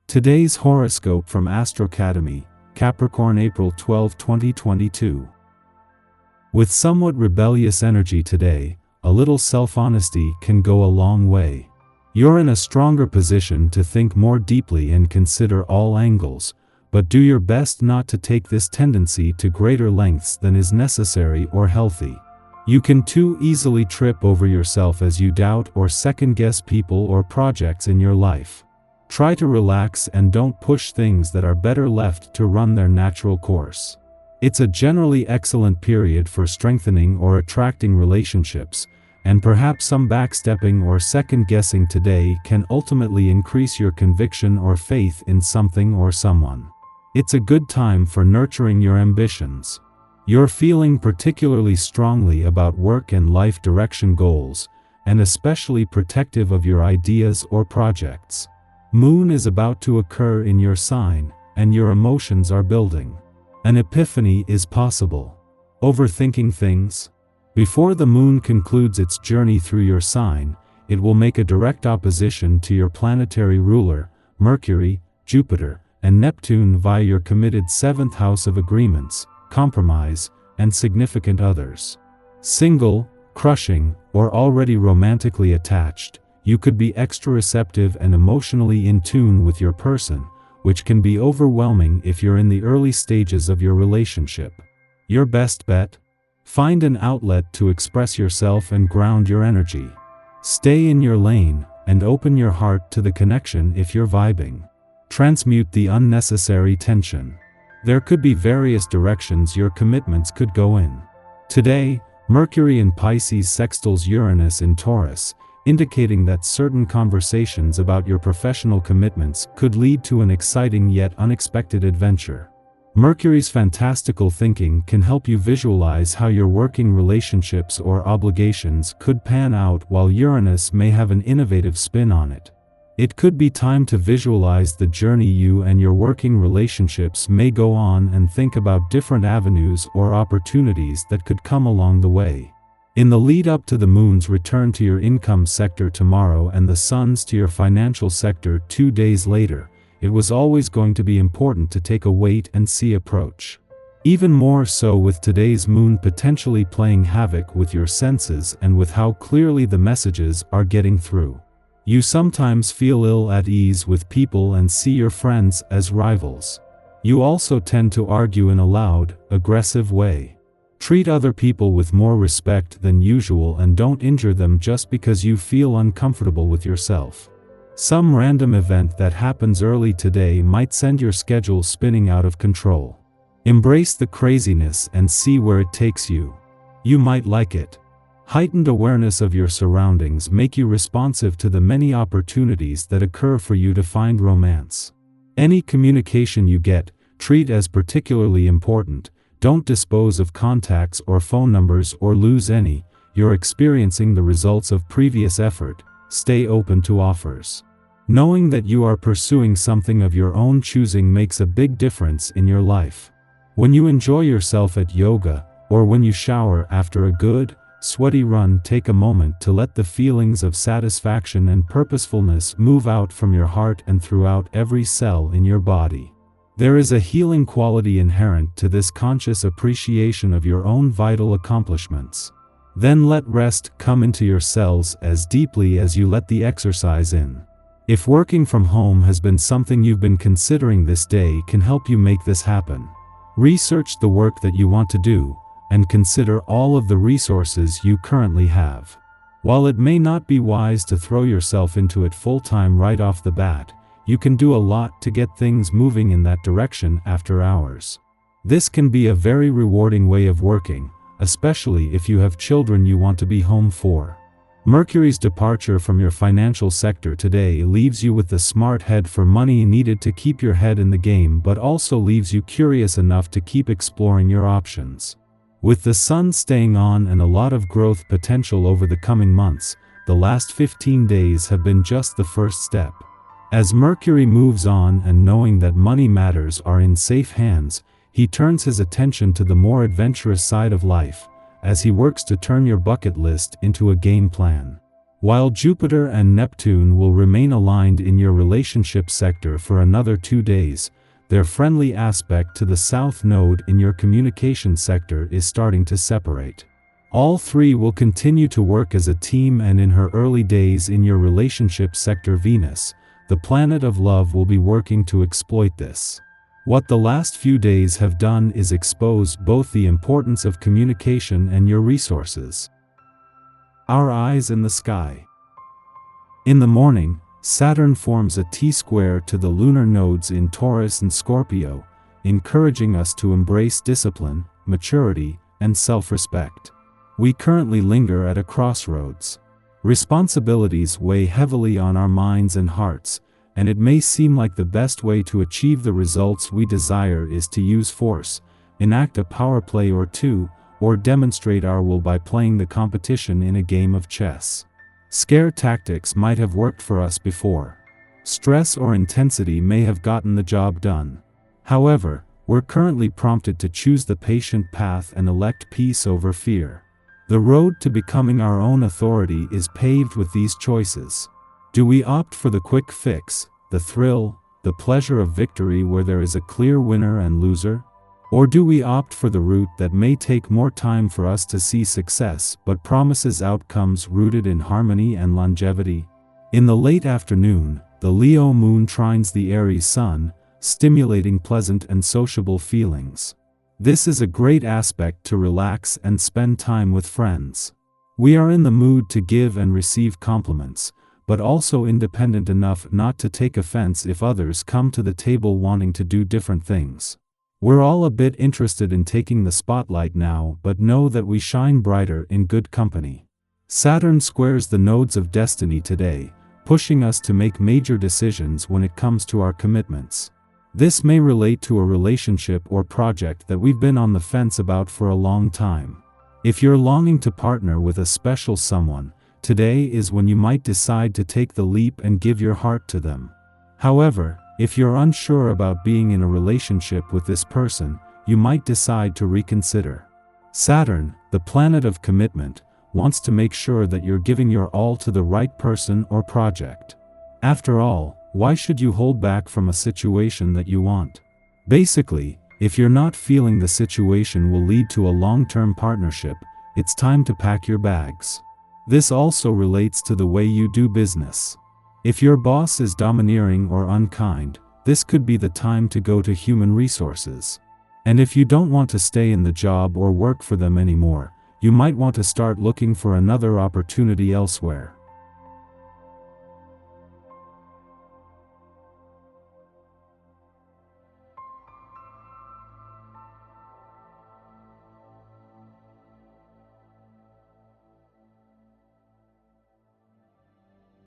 Today's horoscope from Astrocademy, Capricorn April 12, 2022. With somewhat rebellious energy today, a little self-honesty can go a long way. You're in a stronger position to think more deeply and consider all angles, but do your best not to take this tendency to greater lengths than is necessary or healthy. You can too easily trip over yourself as you doubt or second-guess people or projects in your life. Try to relax and don't push things that are better left to run their natural course. It's a generally excellent period for strengthening or attracting relationships, and perhaps some backstepping or second-guessing today can ultimately increase your conviction or faith in something or someone. It's a good time for nurturing your ambitions. You're feeling particularly strongly about work and life direction goals, and especially protective of your ideas or projects. Moon is about to occur in your sign, and your emotions are building. An epiphany is possible. Overthinking things? Before the moon concludes its journey through your sign, it will make a direct opposition to your planetary ruler, Mercury, Jupiter, and Neptune via your committed 7th house of agreements, compromise, and significant others. Single, crushing, or already romantically attached, you could be extra receptive and emotionally in tune with your person, which can be overwhelming if you're in the early stages of your relationship. Your best bet? Find an outlet to express yourself and ground your energy. Stay in your lane, and open your heart to the connection if you're vibing. Transmute the unnecessary tension. There could be various directions your commitments could go in. Today, Mercury in Pisces sextiles Uranus in Taurus, indicating that certain conversations about your professional commitments could lead to an exciting yet unexpected adventure. Mercury's fantastical thinking can help you visualize how your working relationships or obligations could pan out, while Uranus may have an innovative spin on it. It could be time to visualize the journey you and your working relationships may go on and think about different avenues or opportunities that could come along the way. In the lead up to the moon's return to your income sector tomorrow and the sun's to your financial sector 2 days later, it was always going to be important to take a wait-and-see approach. Even more so with today's moon potentially playing havoc with your senses and with how clearly the messages are getting through. You sometimes feel ill at ease with people and see your friends as rivals. You also tend to argue in a loud, aggressive way. Treat other people with more respect than usual and don't injure them just because you feel uncomfortable with yourself. Some random event that happens early today might send your schedule spinning out of control. Embrace the craziness and see where it takes you. You might like it. Heightened awareness of your surroundings make you responsive to the many opportunities that occur for you to find romance. Any communication you get, treat as particularly important. Don't dispose of contacts or phone numbers or lose any. You're experiencing the results of previous effort. Stay open to offers. Knowing that you are pursuing something of your own choosing makes a big difference in your life. When you enjoy yourself at yoga, or when you shower after a good, sweaty run, take a moment to let the feelings of satisfaction and purposefulness move out from your heart and throughout every cell in your body. There is a healing quality inherent to this conscious appreciation of your own vital accomplishments. Then let rest come into your cells as deeply as you let the exercise in. If working from home has been something you've been considering, this day can help you make this happen. Research the work that you want to do, and consider all of the resources you currently have. While it may not be wise to throw yourself into it full-time right off the bat, you can do a lot to get things moving in that direction after hours. This can be a very rewarding way of working, especially if you have children you want to be home for. Mercury's departure from your financial sector today leaves you with the smart head for money needed to keep your head in the game, but also leaves you curious enough to keep exploring your options. With the sun staying on and a lot of growth potential over the coming months, the last 15 days have been just the first step. As Mercury moves on and knowing that money matters are in safe hands, he turns his attention to the more adventurous side of life, as he works to turn your bucket list into a game plan. While Jupiter and Neptune will remain aligned in your relationship sector for another 2 days, their friendly aspect to the South Node in your communication sector is starting to separate. All three will continue to work as a team, and in her early days in your relationship sector, Venus, the planet of love, will be working to exploit this. What the last few days have done is expose both the importance of communication and your resources. Our eyes in the sky. In the morning, Saturn forms a T-square to the lunar nodes in Taurus and Scorpio, encouraging us to embrace discipline, maturity, and self-respect. We currently linger at a crossroads. Responsibilities weigh heavily on our minds and hearts, and it may seem like the best way to achieve the results we desire is to use force, enact a power play or two, or demonstrate our will by playing the competition in a game of chess. Scare tactics might have worked for us before. Stress or intensity may have gotten the job done. However, we're currently prompted to choose the patient path and elect peace over fear. The road to becoming our own authority is paved with these choices. Do we opt for the quick fix, the thrill, the pleasure of victory where there is a clear winner and loser? Or do we opt for the route that may take more time for us to see success but promises outcomes rooted in harmony and longevity? In the late afternoon, the Leo moon trines the Aries sun, stimulating pleasant and sociable feelings. This is a great aspect to relax and spend time with friends. We are in the mood to give and receive compliments, but also independent enough not to take offense if others come to the table wanting to do different things. We're all a bit interested in taking the spotlight now, but know that we shine brighter in good company. Saturn squares the nodes of destiny today, pushing us to make major decisions when it comes to our commitments. This may relate to a relationship or project that we've been on the fence about for a long time. If you're longing to partner with a special someone, today is when you might decide to take the leap and give your heart to them. However, if you're unsure about being in a relationship with this person, you might decide to reconsider. Saturn, the planet of commitment, wants to make sure that you're giving your all to the right person or project. After all, why should you hold back from a situation that you want? Basically, if you're not feeling the situation will lead to a long-term partnership, it's time to pack your bags. This also relates to the way you do business. If your boss is domineering or unkind, this could be the time to go to human resources. And if you don't want to stay in the job or work for them anymore, you might want to start looking for another opportunity elsewhere.